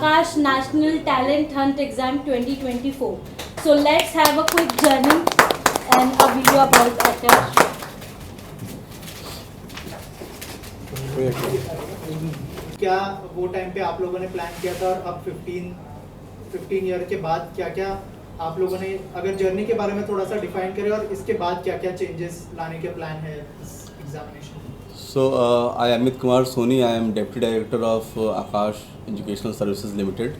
Akash National Talent Hunt Exam 2024. So let's have a quick journey and a video about Akash. क्या वो time पे आप लोगों ने प्लान किया था और अब 15 ईयर के बाद क्या क्या आप लोगों ने, अगर जर्नी के बारे में थोड़ा सा डिफाइन करें और इसके बाद क्या क्या चेंजेस लाने के प्लान है इस examination? So, I am Amit Kumar Soni. I am Deputy Director of Akash Educational Services Limited,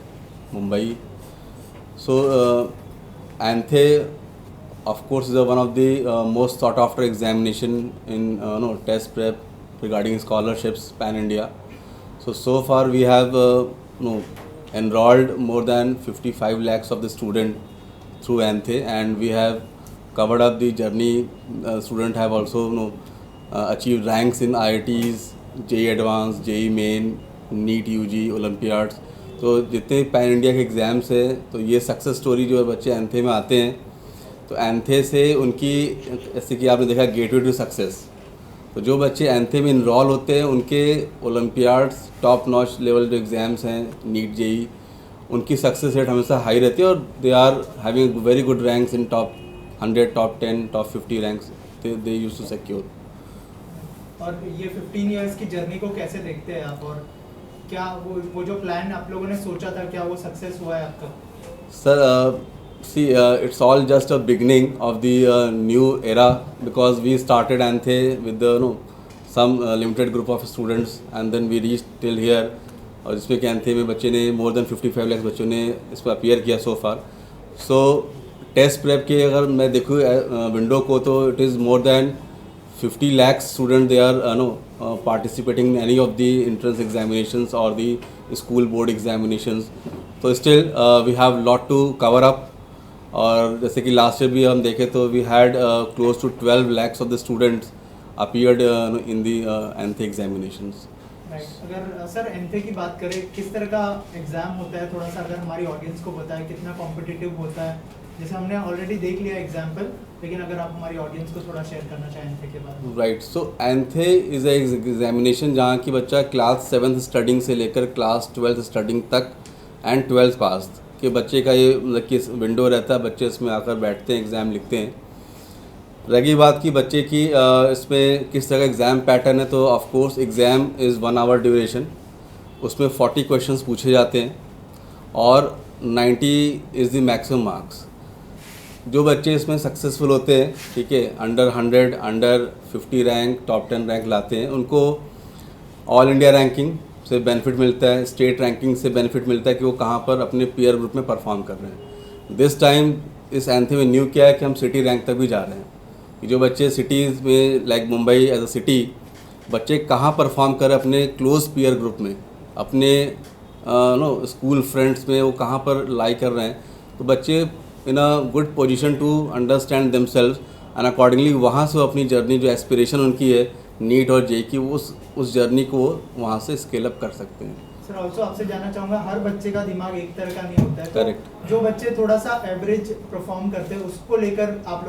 Mumbai. So, ANTHE, of course, is one of the most sought after examination in test prep regarding scholarships pan India. So far we have enrolled more than 55 lakhs of the student through ANTHE, and we have covered up the journey. Students have also achieved ranks in IITs, JEE Advanced, JEE Main, NEET UG, Olympiads. तो जितने pan India के exams हैं, तो ये success story जो है बच्चे एंथे में आते हैं, तो एंथे से उनकी, जैसे कि आपने देखा, गेटवे टू सक्सेस। तो जो बच्चे एंथे में इनरोल होते हैं उनके ओलंपियाड्स, टॉप नॉच लेवल जो एग्ज़ाम्स हैं, नीट जेई, उनकी सक्सेस रेट हमेशा हाई रहती है और they are having very good ranks in top 100, top 10, top 50 ranks they use to secure. और ये 15 इयर्स की जर्नी को कैसे देखते हैं आप, और क्या वो जो प्लान आप लोगों ने सोचा था, क्या वो सक्सेस हुआ है अब तक? Sir, see, it's all just a beginning of the new era, because we started ANTHE with the some limited group of students, and then we reached till here, और जिसमें कि ANTHE में बच्चे ने more than 55 lakhs बच्चों ने इस पर अपीयर किया so far. So test prep के अगर मैं देखूँ विंडो को, तो it is more than 50 lakhs students they are participating in any of the entrance examinations or the school board examinations. So still we have lot to cover up. और जैसे कि last year भी हम देखें तो we had close to 12 lakhs of the students appeared in the ANTHE examinations. अगर sir ANTHE की बात करें, किस तरह का एग्ज़ाम होता है, थोड़ा सा अगर हमारी ऑडियंस को बताएं कितना कॉम्पिटिटिव होता है? जैसे हमने ऑलरेडी देख लिया एग्जाम्पल, लेकिन अगर आप हमारी ऑडियंस को थोड़ा शेयर करना चाहें एंथे के बारे में। Right, so ANTHE is A examination जहाँ की बच्चा क्लास 7th स्टडिंग से लेकर क्लास 12th स्टडिंग तक एंड 12th पास कि बच्चे का ये मतलब कि विंडो रहता है, बच्चे इसमें आकर बैठते हैं, एग्ज़ाम लिखते हैं। रही बात की बच्चे की इसमें किस तरह का एग्ज़ाम पैटर्न है, तो of course exam is 1 hour duration, उसमें 40 क्वेश्चंस पूछे जाते हैं और 90 इज़ द मैक्सिमम मार्क्स। जो बच्चे इसमें सक्सेसफुल होते हैं, ठीक है, under 100, under 50 rank, top 10 rank लाते हैं, उनको ऑल इंडिया रैंकिंग से बेनिफिट मिलता है, स्टेट रैंकिंग से बेनिफिट मिलता है कि वो कहाँ पर अपने पीयर ग्रुप में परफॉर्म कर रहे हैं। दिस टाइम इस एंथे में न्यू क्या है कि हम सिटी रैंक तक भी जा रहे हैं कि जो बच्चे सिटीज़ में like Mumbai as a city, बच्चे कहाँ परफॉर्म कर रहे हैं अपने क्लोज पीयर ग्रुप में, अपने स्कूल फ्रेंड्स में, वो कहाँ पर लाई कर रहे हैं। तो बच्चे in a good position to understand themselves and accordingly वहाँ से वो अपनी जर्नी, जो एस्पिरेशन उनकी है नीट और जेई की, उस जर्नी को वहाँ से स्केल अप कर सकते हैं। सर ऑल्सो आपसे जानना चाहूँगा, हर बच्चे का दिमाग एक तरह का नहीं होता है, करेक्ट। तो जो बच्चे थोड़ा सा एवरेज परफॉर्म करते हैं उसको लेकर आप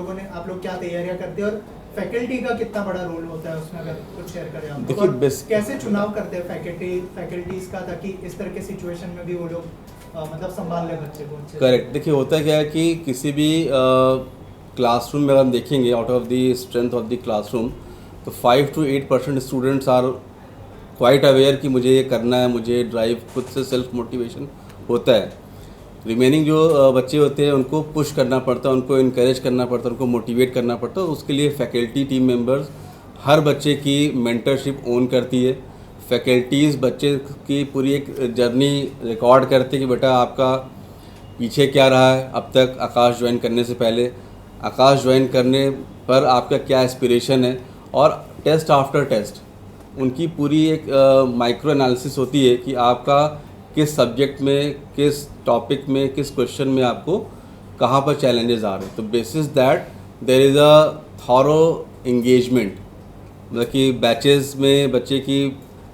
लोग क्या तैयारियां करते हैं, और फैकल्टी का कितना बड़ा रोल होता है उसमें, अगर कुछ शेयर करें आप? देखिए, कैसे चुनाव करते हैं फैकल्टीज का, ताकि इस तरह के सिचुएशन में भी वो लोग मतलब संभाल ले बच्चे को? करेक्ट। देखिए, होता क्या है कि किसी भी क्लासरूम में हम देखेंगे, out of the strength of the classroom, तो 5 to 8% students are quite aware कि मुझे ये करना है, मुझे ड्राइव, खुद से सेल्फ मोटिवेशन होता है। रिमेनिंग जो बच्चे होते हैं उनको पुश करना पड़ता है, उनको इनकरेज करना पड़ता है, उनको मोटिवेट करना पड़ता है। उसके लिए फैकल्टी टीम मेंबर्स हर बच्चे की मेंटरशिप ओन करती है। फैकल्टीज़ बच्चे की पूरी एक जर्नी रिकॉर्ड करते हैं कि बेटा आपका पीछे क्या रहा है अब तक, आकाश ज्वाइन करने से पहले, आकाश ज्वाइन करने पर आपका क्या एस्पिरेशन है, और टेस्ट आफ्टर टेस्ट उनकी पूरी एक माइक्रो एनालिसिस होती है कि आपका किस सब्जेक्ट में, किस टॉपिक में, किस क्वेश्चन में आपको कहाँ पर चैलेंजेस आ रहे हैं। तो basis that there is a thorough engagement, मतलब कि बैचेस में बच्चे की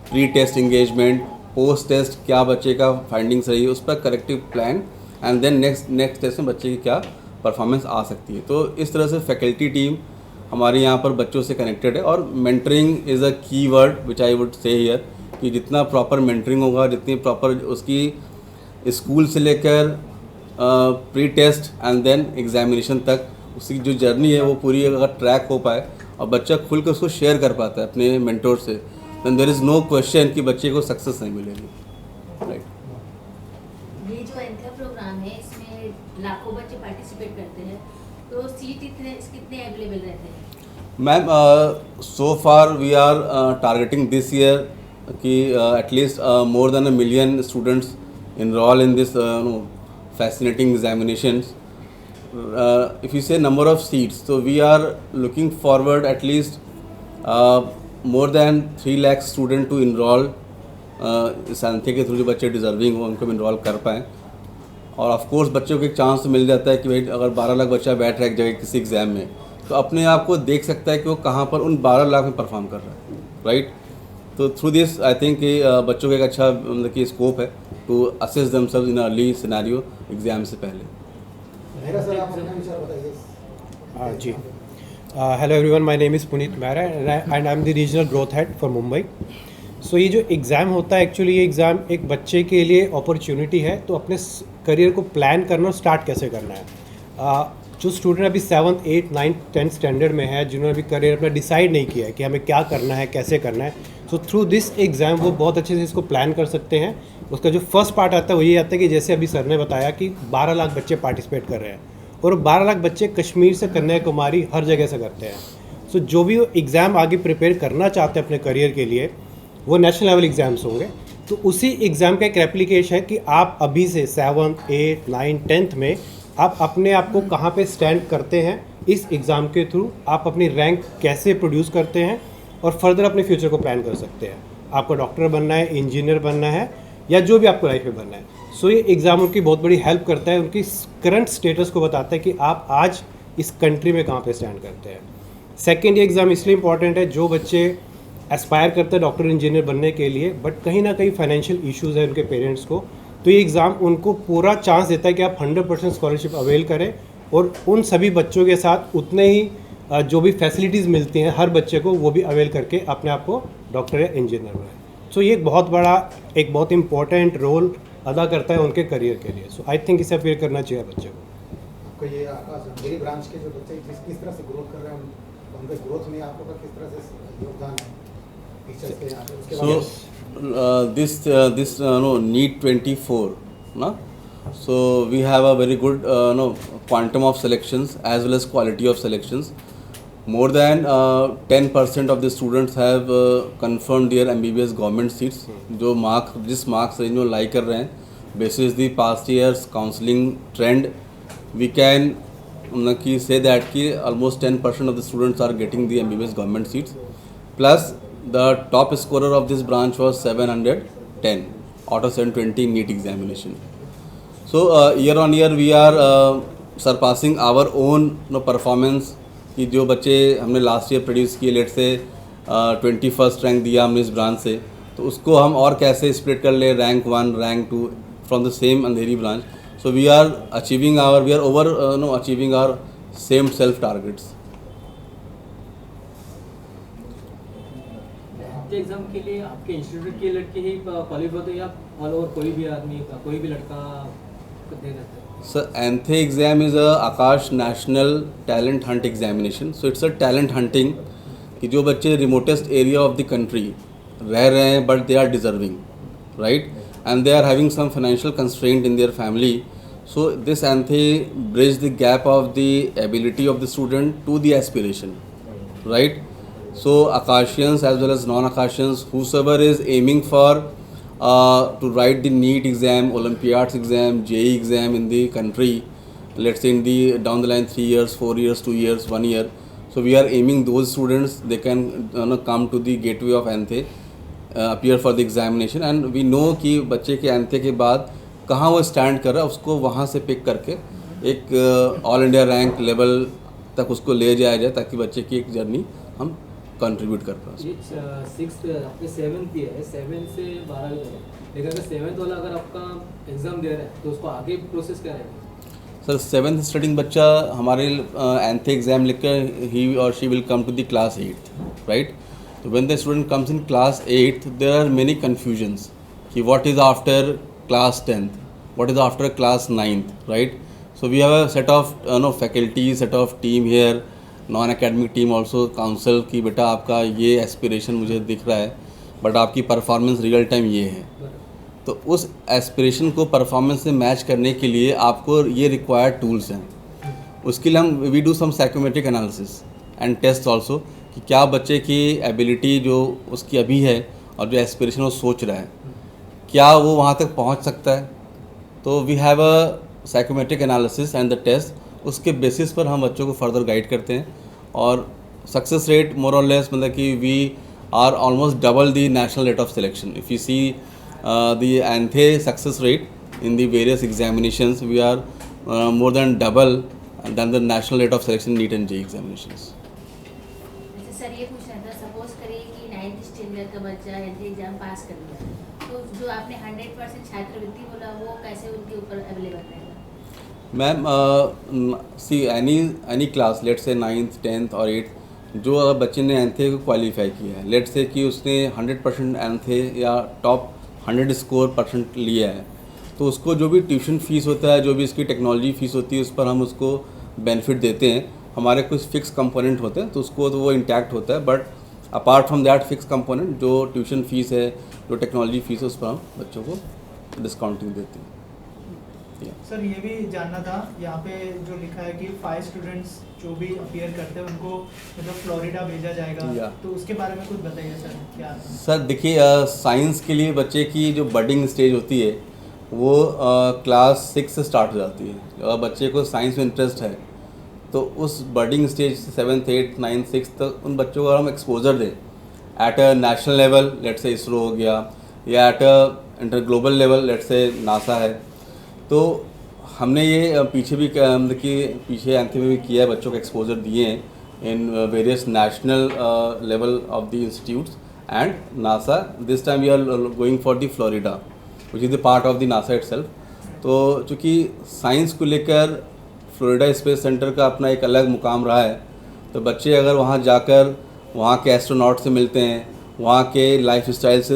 pre test engagement, post test क्या बच्चे का फाइंडिंग्स रही है, उस पर corrective plan, and then next test में बच्चे की क्या परफॉर्मेंस आ सकती है। तो इस तरह से फैकल्टी टीम हमारे यहाँ पर बच्चों से कनेक्टेड है। और मेंटरिंग इज़ अ की word which I would say here, कि जितना प्रॉपर मेंटरिंग होगा, जितनी प्रॉपर उसकी स्कूल से लेकर pre test and then examination तक उसकी जो जर्नी है वो पूरी अगर ट्रैक हो पाए और बच्चा खुल कर उसको शेयर कर पाता है अपने मेंटोर से, then there is no question कि बच्चे को सक्सेस नहीं मिलेगी, राइट। ये जो एंथर प्रोग्राम है इसमें लाखों बच्चे पार्टिसिपेट करते हैं, तो सीट कितने अवेलेबल रहते हैं? Ma'am so far we are targeting this year कि at least more than 1 million students enroll in this fascinating examinations. If you say number of seats, so we are looking forward at least more than 3 lakh students to enroll इस एंथे के through जो बच्चे deserving हो उनको enrol कर पाएँ। और of course बच्चों को एक चांस मिल जाता है कि भाई अगर 12 लाख बच्चा बैठ रहा है एक जगह किसी एग्ज़ाम में, तो अपने आप को देख सकता है कि वो कहाँ पर उन 12 लाख में परफॉर्म कर रहा है, राइट। तो थ्रू दिस आई थिंक कि बच्चों का एक अच्छा मतलब कि स्कोप है to assess themselves in early scenario exam से पहले। सर आप अपना विचार बताइए। हाँ जी, hello everyone, my name is Puneet Mehra and I am the regional growth head for Mumbai. So ये जो एग्ज़ाम होता है एक्चुअली ये एग्ज़ाम एक बच्चे के लिए अपॉर्चुनिटी है तो अपने करियर को प्लान करना और स्टार्ट कैसे करना है। जो स्टूडेंट अभी 7th, 8th, 9th, 10th standard में है, जिन्होंने अभी करियर अपना डिसाइड नहीं किया है कि हमें क्या करना है, कैसे करना है, सो थ्रू दिस एग्ज़ाम वो बहुत अच्छे से इसको प्लान कर सकते हैं। उसका जो फर्स्ट पार्ट आता है वो ये आता है कि जैसे अभी सर ने बताया कि 12 लाख बच्चे पार्टिसिपेट कर रहे हैं और 12 लाख बच्चे कश्मीर से कन्याकुमारी हर जगह से करते हैं। सो जो भी एग्ज़ाम आगे प्रिपेयर करना चाहते हैं अपने करियर के लिए वो नेशनल लेवल एग्ज़ाम्स होंगे, तो उसी एग्ज़ाम का एक रेप्लिकेशन है कि आप अभी से 7th, 8th, 9th, 10th में आप अपने आप को कहाँ पे स्टैंड करते हैं, इस एग्ज़ाम के थ्रू आप अपनी रैंक कैसे प्रोड्यूस करते हैं और फर्दर अपने फ्यूचर को प्लान कर सकते हैं। आपको डॉक्टर बनना है, इंजीनियर बनना है या जो भी आपको लाइफ में बनना है। सो ये एग्ज़ाम उनकी बहुत बड़ी हेल्प करता है, उनकी करंट स्टेटस को बताता है कि आप आज इस कंट्री में कहाँ पे स्टैंड करते हैं। सेकेंड, ये एग्ज़ाम इसलिए इंपॉर्टेंट है जो बच्चे एस्पायर करते हैं डॉक्टर इंजीनियर बनने के लिए बट कहीं ना कहीं फाइनेंशियल इश्यूज़ है उनके पेरेंट्स को, तो ये एग्ज़ाम उनको पूरा चांस देता है कि आप 100% स्कॉलरशिप अवेल करें और उन सभी बच्चों के साथ उतने ही जो भी फैसिलिटीज़ मिलती हैं हर बच्चे को वो भी अवेल करके अपने आप को डॉक्टर या इंजीनियर बनाए। सो ये एक बहुत इंपॉर्टेंट रोल अदा करता है उनके करियर के लिए। सो आई थिंक इसे अवेयर करना चाहिए बच्चे को। आपको ये मेरी ब्रांच के जो बच्चे किस तरह से ग्रोथ कर रहे हैं, उनके ग्रोथ में आपका किस तरह से योगदान है टीचर्स के यहाँ पे, उसके बारे में। This NEET 24 na, so we have a very good quantum of selections as well as quality of selections. More than 10% of the students have confirmed their MBBS government seats. जो जिस मार्क्स रेंज में लाई कर रहे हैं basis the past years counseling trend, we can say that कि almost 10% of the students are getting the MBBS government seats. Plus the top scorer of this branch was 710 out of 720 NEET examination. So year on year we are surpassing our own performance कि जो बच्चे हमने last year produce किए, late से 21st rank दिया हमने इस branch से, तो उसको हम और कैसे स्प्लिट कर ले, rank 1, rank 2 from the same Andheri branch. So we are achieving our same self targets. Exam के लिए आपके इंस्टीट्यूट के लड़के ही क्वालिफाई होते हैं या ऑल ओवर कोई भी आदमी, कोई भी लड़का दे देता है? Sir ANTHE exam is a Aakash national talent hunt examination. So it's a talent hunting कि जो बच्चे remotest area of the country रह रहे हैं but they are deserving, right, and they are having some financial constraint in their family. So this anthe bridge the gap of the ability of the student to the aspiration, right? So Akashians as well as non-Akashians, whosoever is aiming for to write the NEET exam, Olympiads exam, JEE exam in the country, let's say in the down the line 3 years, 4 years, 2 years, 1 year. So we are aiming those students, they can come to the gateway of anthe, appear for the examination, and we know कि बच्चे के anthe के बाद कहाँ वो stand कर रहा है उसको वहाँ से पिक करके एक ऑल इंडिया रैंक लेवल तक उसको ले जाया जाए ताकि बच्चे की एक जर्नी हम कंट्रीब्यूट कर पाएँ. ये 6th आपके 7th ही है, 7 से 12 लेकिन अगर 7th वाला अगर आपका एग्ज़ाम दे रहा है तो उसको आगे प्रोसेस क्या रहेगा? सर 7th स्टूडेंट बच्चा हमारे एंथे एग्ज़ाम लिख कर ही और she will come to the class 8th, right. तो when the student comes in class 8th there are many confusions कि what is after class 10th, what is after class 9th, right? So we have a set of faculty, set of team here, non-academic team also, council की बेटा आपका ये aspiration मुझे दिख रहा है, but आपकी परफॉर्मेंस रियल टाइम ये है. तो उस एस्पिरेशन को परफॉर्मेंस से मैच करने के लिए आपको ये रिक्वायर्ड टूल्स हैं. उसके लिए हम we do some psychometric analysis and test also कि क्या बच्चे की एबिलिटी जो उसकी अभी है और जो एस्पिरेशन वो सोच रहा है, क्या वो वहाँ तक पहुँच सकता है. तो we have a psychometric analysis and the test. उसके बेसिस पर हम बच्चों को फर्दर गाइड करते हैं और सक्सेस रेट मोर और लेस मतलब कि we are almost double the national rate of selection. If you see the ANTHE success rate in the various examinations, we are more than double than the national rate of selection NEET and JEE examinations. अच्छा sir, ये पूछना था, suppose करिए कि 9th standard का बच्चा entry exam पास कर लिया, तो जो आपने 100% छात्रवृत्ति बोला वो कैसे उनके ऊपर अवेलेबल रहेगा? Ma'am see any class, let say 9th 10th और 8th, जो अगर बच्चे ने एंथे को क्वालिफाई किया है, लेट से कि उसने 100% एंथे या टॉप 100 स्कोर परसेंट लिया है, तो उसको जो भी ट्यूशन फ़ीस होता है, जो भी इसकी टेक्नोलॉजी फ़ीस होती है, उस पर हम उसको बेनिफिट देते हैं. हमारे कुछ फिक्स कंपोनेंट होते हैं तो उसको तो वो इंटैक्ट होता है, but apart from that fix component जो ट्यूशन फ़ीस है, जो टेक्नोलॉजी फ़ीस है, उस पर हम बच्चों को डिस्काउंटिंग देते हैं. सर ये भी जानना था, यहाँ पे जो लिखा है कि 5 स्टूडेंट्स जो भी अपीयर करते हैं उनको मतलब फ्लोरिडा भेजा जाएगा, तो उसके बारे में कुछ बताइए सर. क्या सर देखिए, साइंस के लिए बच्चे की जो बडिंग स्टेज होती है वो क्लास 6 से स्टार्ट हो जाती है. अगर बच्चे को साइंस में इंटरेस्ट है तो उस budding stage 7th 8th 9th 6th तक उन बच्चों को अगर हम एक्सपोजर दें at a national level, let say ISRO हो गया, या at a inter global level, let say NASA है, तो हमने ये पीछे भी मतलब कि पीछे एंथे में भी किया है, बच्चों को एक्सपोजर दिए हैं in various national level of the institutes and NASA. This time we are going for the Florida which is the part of the NASA itself. तो चूँकि साइंस को लेकर फ्लोरिडा स्पेस सेंटर का अपना एक अलग मुकाम रहा है, तो बच्चे अगर वहाँ जाकर वहाँ के एस्ट्रोनॉट से मिलते हैं, वहाँ के लाइफ स्टाइल से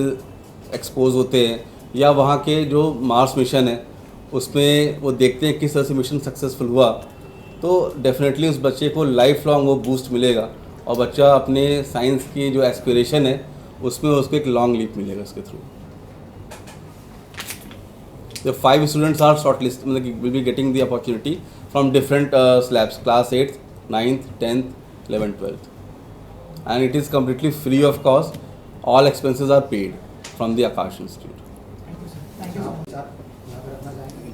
एक्सपोज होते हैं, या वहाँ के जो मार्स मिशन है उसमें वो देखते हैं किस तरह से मिशन सक्सेसफुल हुआ, तो डेफिनेटली उस बच्चे को लाइफ लॉन्ग वो बूस्ट मिलेगा और बच्चा अपने साइंस की जो एस्पिरेशन है उसमें उसको एक लॉन्ग लीप मिलेगा इसके through. The 5 students are shortlisted, will be getting the opportunity from different slabs, class 8th, 9th, 10th, 11th, 12th, and it is completely free of cost. All expenses are paid from the Akash Institute. Thank you sir. चार यहाँ पे रखना चाहेंगे.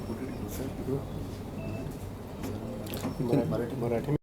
मराठी